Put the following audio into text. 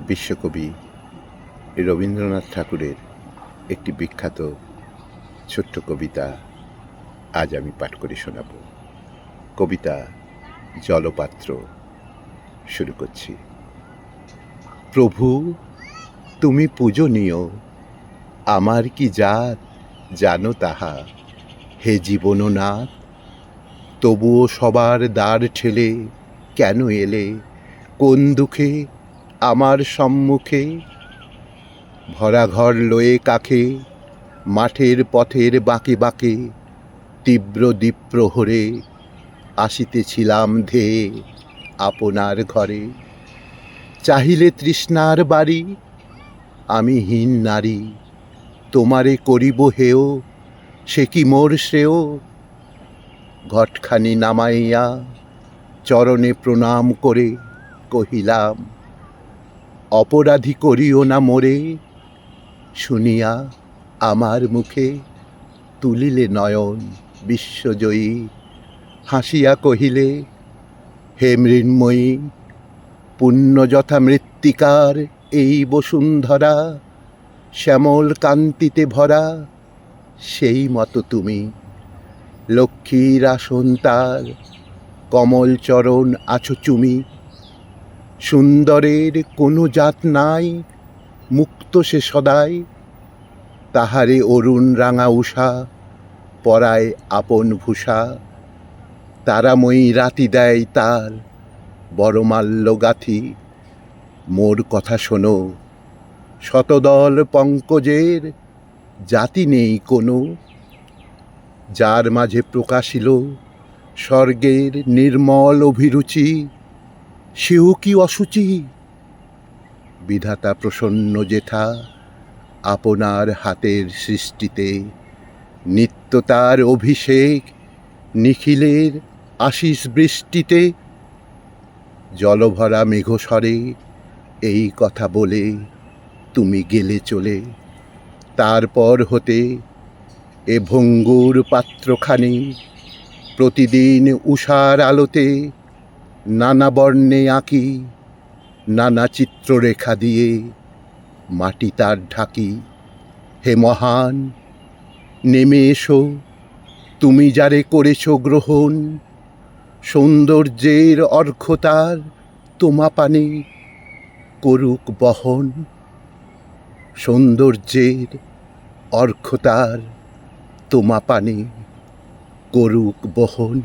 বিশ্বকবি রবীন্দ্রনাথ ঠাকুরের একটি বিখ্যাত ছোট্ট কবিতা আজ আমি পাঠ করে শোনাব। কবিতা জলপাত্র। শুরু করছি। প্রভু তুমি পূজনীয়, আমার কি জাত জানো তাহা, হে জীবননাথ। তবুও সবার দ্বার ঠেলে কেন এলে, কোন দুঃখে আমার সম্মুখে? ভরা ঘর লয়ে কাখে, মাঠের পথের বাঁকে বাঁকে, তীব্র দ্বীপ্রহরে আসিতেছিলাম ধেয়ে আপনার ঘরে। চাহিলে তৃষ্ণার বাড়ি, আমি হীন নারী, তোমারে করিব হেয়, সে কি মোর শ্রেয়? ঘটখানি নামাইয়া চরণে প্রণাম করে কহিলাম, অপরাধী করিও না মোরে। শুনিয়া আমার মুখে তুলিলে নয়ন বিশ্বজয়ী, হাসিয়া কহিলে, হে মৃন্ময়ী, পুণ্য যথা মৃত্তিকার এই বসুন্ধরা, শ্যামল কান্তিতে ভরা সেই মতো তুমি। লক্ষ্মীর আসন তার, কমল চরণ আছো চুমি। সুন্দরের কোনো জাত নাই, মুক্ত সে সদাই, তাহারে অরুণ রাঙা উষা পরায় আপন ভূষা। তারাময়ী রাতি দেয় তার বরমাল্য গাথি। মোর কথা শোনো, শতদল পঙ্কজের জাতি নেই কোনো, যার মাঝে প্রকাশিল স্বর্গের নির্মল অভিরুচি, সেও কি অসুচি? বিধাতা প্রসন্ন যেথা আপনার হাতের সৃষ্টিতে, নিত্য তার অভিষেক নিখিলের আশিস বৃষ্টিতে। জলভরা মেঘস্বরে এই কথা বলে তুমি গেলে চলে, তারপর হতে এ ভঙ্গুর পাত্রখানি প্রতিদিন উষার আলোতে নানা বর্ণে আঁকি, নানা চিত্ররেখা দিয়ে মাটি তার ঢাকি। হে মহান, নেমে এসো, তুমি যারে করেছ গ্রহণ, সৌন্দর্যের অর্ঘ্য তার তোমা পানে করুক বহন। সৌন্দর্যের অর্ঘ্য তার তোমা পানে করুক বহন।